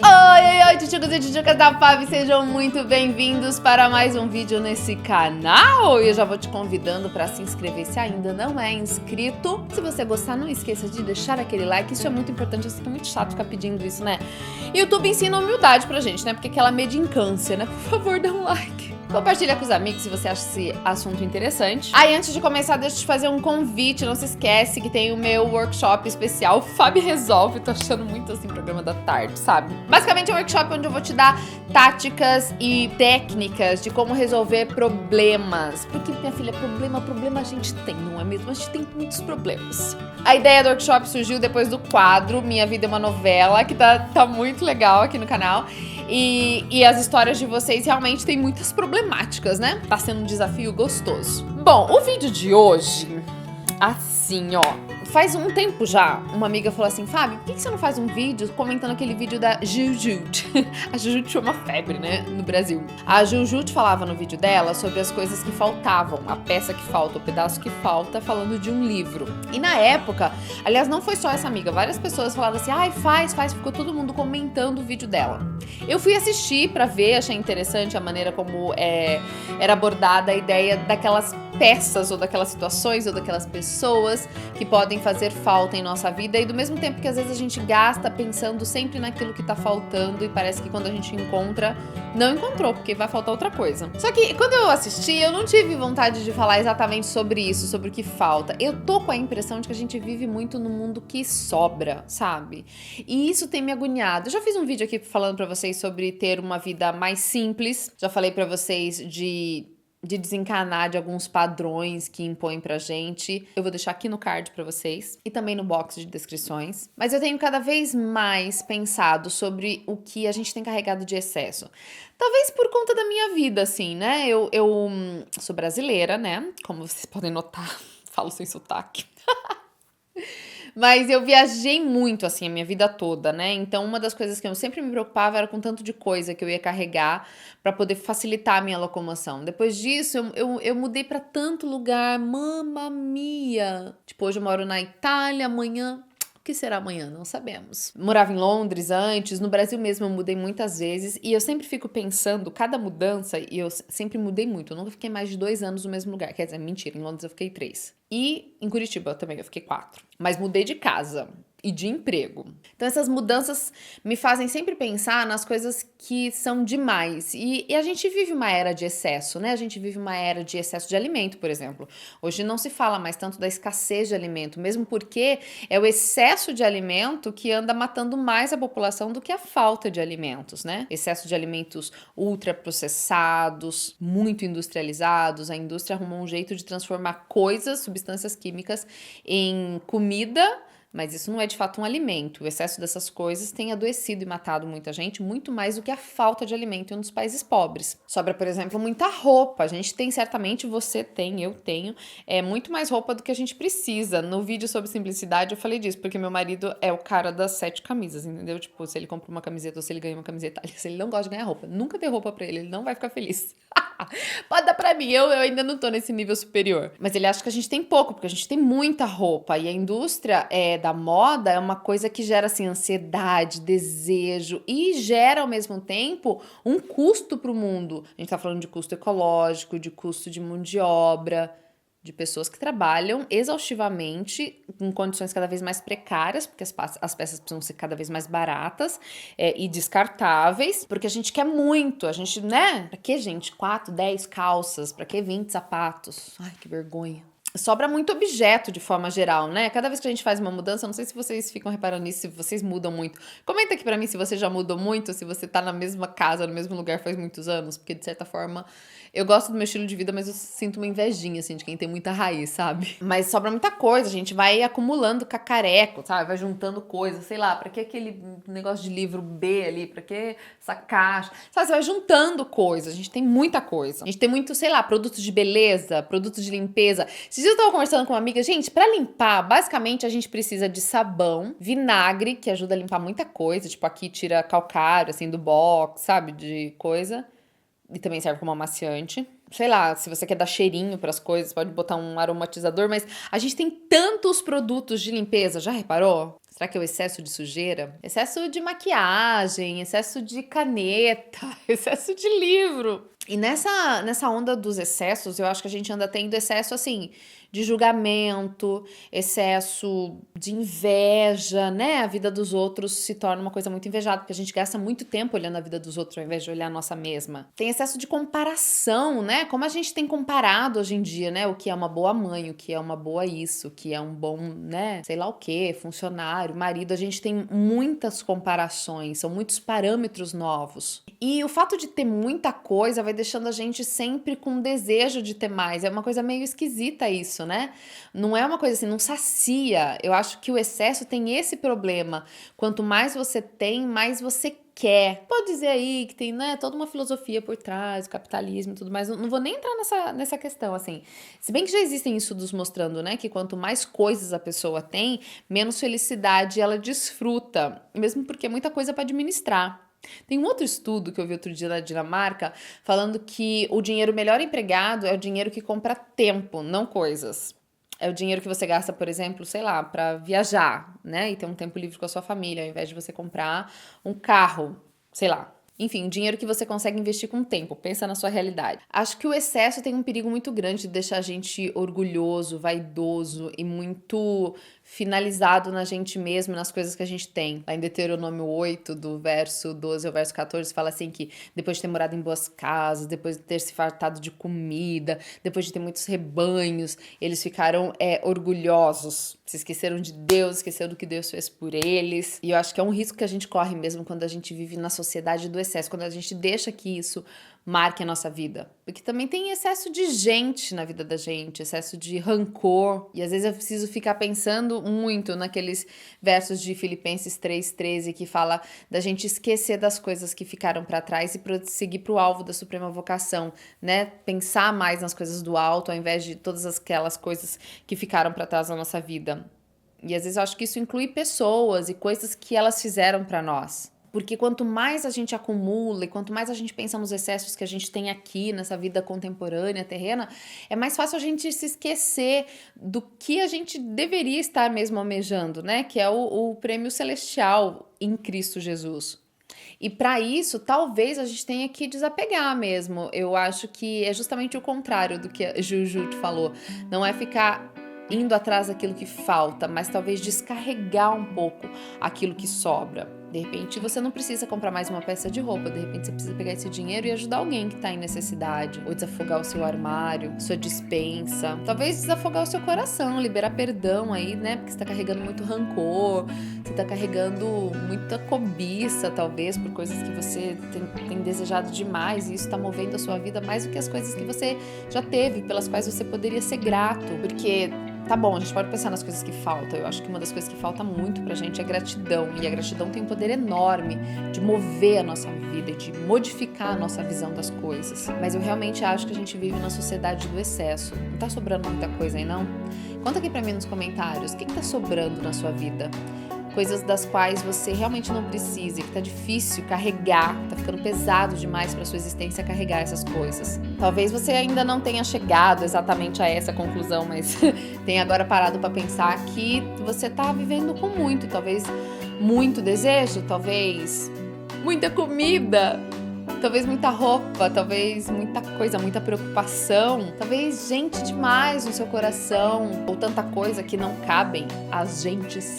Oi, tchutchucos e tchutchucas da Fabi, sejam muito bem-vindos para mais um vídeo nesse canal. E eu já vou te convidando para se inscrever se ainda não é inscrito. Se você gostar, não esqueça de deixar aquele like, isso é muito importante, eu sei que é muito chato ficar pedindo isso, né? YouTube ensina humildade pra gente, né? Porque aquela medincância, né? Por favor, dá um like. Compartilha com os amigos se você acha esse assunto interessante. Aí, antes de começar, deixa eu te fazer um convite. Não se esquece que tem o meu workshop especial, Fabi Resolve. Tô achando muito assim, programa da tarde, sabe? Basicamente é um workshop onde eu vou te dar táticas e técnicas de como resolver problemas. Porque, minha filha, problema a gente tem, não é mesmo? A gente tem muitos problemas. A ideia do workshop surgiu depois do quadro Minha Vida é uma Novela, que tá muito legal aqui no canal. E as histórias de vocês realmente têm muitas problemáticas, né? Tá sendo um desafio gostoso. Bom, o vídeo de hoje, assim, ó. Faz um tempo já, uma amiga falou assim, Fábio, por que você não faz um vídeo comentando aquele vídeo da Jujut? A Jujut foi uma febre, né, no Brasil. A Jujut falava no vídeo dela sobre as coisas que faltavam, a peça que falta, o pedaço que falta, falando de um livro. E na época, aliás, não foi só essa amiga, várias pessoas falavam assim, ai, faz, ficou todo mundo comentando o vídeo dela. Eu fui assistir pra ver, achei interessante a maneira como era abordada a ideia daquelas peças, ou daquelas situações, ou daquelas pessoas que podem fazer falta em nossa vida, e do mesmo tempo que às vezes a gente gasta pensando sempre naquilo que tá faltando, e parece que quando a gente encontra, não encontrou, porque vai faltar outra coisa. Só que quando eu assisti, eu não tive vontade de falar exatamente sobre isso, sobre o que falta. Eu tô com a impressão de que a gente vive muito no mundo que sobra, sabe? E isso tem me agoniado. Eu já fiz um vídeo aqui falando pra vocês sobre ter uma vida mais simples, já falei pra vocês de desencanar de alguns padrões que impõem pra gente. Eu vou deixar aqui no card pra vocês e também no box de descrições. Mas eu tenho cada vez mais pensado sobre o que a gente tem carregado de excesso. Talvez por conta da minha vida, assim, né? Eu sou brasileira, né? Como vocês podem notar, falo sem sotaque. Mas eu viajei muito, assim, a minha vida toda, né? Então, uma das coisas que eu sempre me preocupava era com o tanto de coisa que eu ia carregar para poder facilitar a minha locomoção. Depois disso, eu mudei para tanto lugar, mamma mia! Tipo, hoje eu moro na Itália, amanhã... O que será amanhã? Não sabemos. Morava em Londres antes, no Brasil mesmo eu mudei muitas vezes e eu sempre fico pensando, cada mudança, e eu sempre mudei muito, eu nunca fiquei mais de 2 anos no mesmo lugar, quer dizer, mentira, em Londres eu fiquei 3. E em Curitiba também eu fiquei 4. Mas mudei de casa e de emprego. Então essas mudanças me fazem sempre pensar nas coisas que são demais. E a gente vive uma era de excesso, né? A gente vive uma era de excesso de alimento, por exemplo. Hoje não se fala mais tanto da escassez de alimento, mesmo porque é o excesso de alimento que anda matando mais a população do que a falta de alimentos, né? Excesso de alimentos ultraprocessados, muito industrializados. A indústria arrumou um jeito de transformar coisas, substâncias químicas, em comida. Mas isso não é de fato um alimento. O excesso dessas coisas tem adoecido e matado muita gente, muito mais do que a falta de alimento em um dos países pobres. Sobra, por exemplo, muita roupa. A gente tem, certamente, você tem, eu tenho, muito mais roupa do que a gente precisa. No vídeo sobre simplicidade eu falei disso, porque meu marido é o cara das 7 camisas, entendeu? Tipo, se ele compra uma camiseta ou se ele ganha uma camiseta, se ele não gosta de ganhar roupa, nunca dê roupa pra ele não vai ficar feliz. Pode dar pra mim, eu ainda não tô nesse nível superior. Mas ele acha que a gente tem pouco, porque a gente tem muita roupa. E a indústria da moda é uma coisa que gera, assim, ansiedade, desejo. E gera, ao mesmo tempo, um custo pro mundo. A gente tá falando de custo ecológico, de custo de mão de obra, de pessoas que trabalham exaustivamente em condições cada vez mais precárias, porque as peças precisam ser cada vez mais baratas e descartáveis, porque a gente quer muito, a gente, né? Pra que, gente? 4, 10 calças, pra que 20 sapatos? Ai, que vergonha. Sobra muito objeto de forma geral, né? Cada vez que a gente faz uma mudança, eu não sei se vocês ficam reparando nisso, se vocês mudam muito. Comenta aqui pra mim se você já mudou muito, se você tá na mesma casa, no mesmo lugar faz muitos anos, porque de certa forma eu gosto do meu estilo de vida, mas eu sinto uma invejinha, assim, de quem tem muita raiz, sabe? Mas sobra muita coisa, a gente vai acumulando cacareco, sabe? Vai juntando coisa, sei lá, pra que aquele negócio de livro B ali, pra que essa caixa? Sabe, você vai juntando coisa, a gente tem muita coisa. A gente tem muito, sei lá, produtos de beleza, produtos de limpeza. Esses dias eu tava conversando com uma amiga, gente, pra limpar, basicamente a gente precisa de sabão, vinagre, que ajuda a limpar muita coisa, tipo aqui tira calcário, assim, do box, sabe, de coisa. E também serve como amaciante. Sei lá, se você quer dar cheirinho pras coisas, pode botar um aromatizador, mas a gente tem tantos produtos de limpeza, já reparou? Será que é o excesso de sujeira? Excesso de maquiagem, excesso de caneta, excesso de livro. E nessa onda dos excessos, eu acho que a gente anda tendo excesso, assim, de julgamento, excesso de inveja, né? A vida dos outros se torna uma coisa muito invejada, porque a gente gasta muito tempo olhando a vida dos outros ao invés de olhar a nossa mesma. Tem excesso de comparação, né? Como a gente tem comparado hoje em dia, né? O que é uma boa mãe, o que é uma boa isso, o que é um bom, né? Sei lá o quê, funcionário, marido. A gente tem muitas comparações, são muitos parâmetros novos. E o fato de ter muita coisa vai deixando a gente sempre com desejo de ter mais. É uma coisa meio esquisita isso, né? Não é uma coisa assim, não sacia. Eu acho que o excesso tem esse problema. Quanto mais você tem, mais você quer. Pode dizer aí que tem, né, toda uma filosofia por trás, capitalismo e tudo mais. Não vou nem entrar nessa questão, assim. Se bem que já existem estudos mostrando, né, que quanto mais coisas a pessoa tem, menos felicidade ela desfruta. Mesmo porque é muita coisa para administrar. Tem um outro estudo que eu vi outro dia na Dinamarca falando que o dinheiro melhor empregado é o dinheiro que compra tempo, não coisas. É o dinheiro que você gasta, por exemplo, sei lá, para viajar, né? E ter um tempo livre com a sua família, ao invés de você comprar um carro, sei lá. Enfim, o dinheiro que você consegue investir com o tempo. Pensa na sua realidade. Acho que o excesso tem um perigo muito grande de deixar a gente orgulhoso, vaidoso e muito finalizado na gente mesmo, nas coisas que a gente tem. Lá em Deuteronômio 8, do verso 12 ao verso 14, fala assim que depois de ter morado em boas casas, depois de ter se fartado de comida, depois de ter muitos rebanhos, eles ficaram orgulhosos. Se esqueceram de Deus, esqueceram do que Deus fez por eles. E eu acho que é um risco que a gente corre mesmo quando a gente vive na sociedade do excesso, quando a gente deixa que isso marque a nossa vida. Porque também tem excesso de gente na vida da gente, excesso de rancor. E às vezes eu preciso ficar pensando muito naqueles versos de Filipenses 3,13 que fala da gente esquecer das coisas que ficaram para trás e prosseguir para o alvo da suprema vocação, né? Pensar mais nas coisas do alto ao invés de todas aquelas coisas que ficaram para trás na nossa vida. E às vezes eu acho que isso inclui pessoas e coisas que elas fizeram para nós. Porque quanto mais a gente acumula e quanto mais a gente pensa nos excessos que a gente tem aqui nessa vida contemporânea, terrena, é mais fácil a gente se esquecer do que a gente deveria estar mesmo almejando, né? Que é o prêmio celestial em Cristo Jesus. E para isso, talvez a gente tenha que desapegar mesmo. Eu acho que é justamente o contrário do que a Juju falou. Não é ficar indo atrás daquilo que falta, mas talvez descarregar um pouco aquilo que sobra. De repente, você não precisa comprar mais uma peça de roupa, de repente você precisa pegar esse dinheiro e ajudar alguém que está em necessidade, ou desafogar o seu armário, sua despensa, talvez desafogar o seu coração, liberar perdão aí, né, porque você está carregando muito rancor, você está carregando muita cobiça, talvez, por coisas que você tem desejado demais, e isso está movendo a sua vida mais do que as coisas que você já teve, pelas quais você poderia ser grato, porque tá bom, a gente pode pensar nas coisas que faltam. Eu acho que uma das coisas que falta muito pra gente é gratidão. E a gratidão tem um poder enorme de mover a nossa vida, de modificar a nossa visão das coisas. Mas eu realmente acho que a gente vive na sociedade do excesso. Não tá sobrando muita coisa aí, não? Conta aqui pra mim nos comentários, o que tá sobrando na sua vida? Coisas das quais você realmente não precisa, que tá difícil carregar, tá ficando pesado demais pra sua existência carregar essas coisas. Talvez você ainda não tenha chegado exatamente a essa conclusão, mas tenha agora parado pra pensar que você tá vivendo com muito, talvez muito desejo, talvez muita comida, talvez muita roupa, talvez muita coisa, muita preocupação, talvez gente demais no seu coração, ou tanta coisa que não cabem às gentes.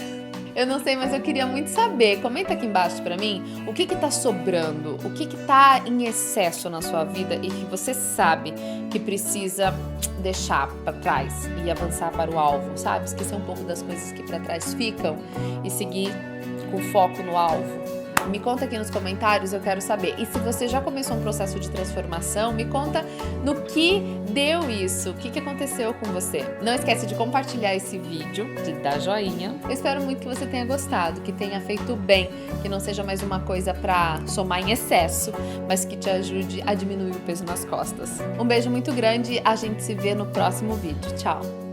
Eu não sei, mas eu queria muito saber. Comenta aqui embaixo pra mim o que tá sobrando, o que tá em excesso na sua vida e que você sabe que precisa deixar pra trás e avançar para o alvo, sabe? Esquecer um pouco das coisas que pra trás ficam e seguir com foco no alvo. Me conta aqui nos comentários, eu quero saber. E se você já começou um processo de transformação, me conta no que deu isso, o que aconteceu com você. Não esquece de compartilhar esse vídeo, de dar joinha. Eu espero muito que você tenha gostado, que tenha feito bem, que não seja mais uma coisa pra somar em excesso, mas que te ajude a diminuir o peso nas costas. Um beijo muito grande, a gente se vê no próximo vídeo. Tchau!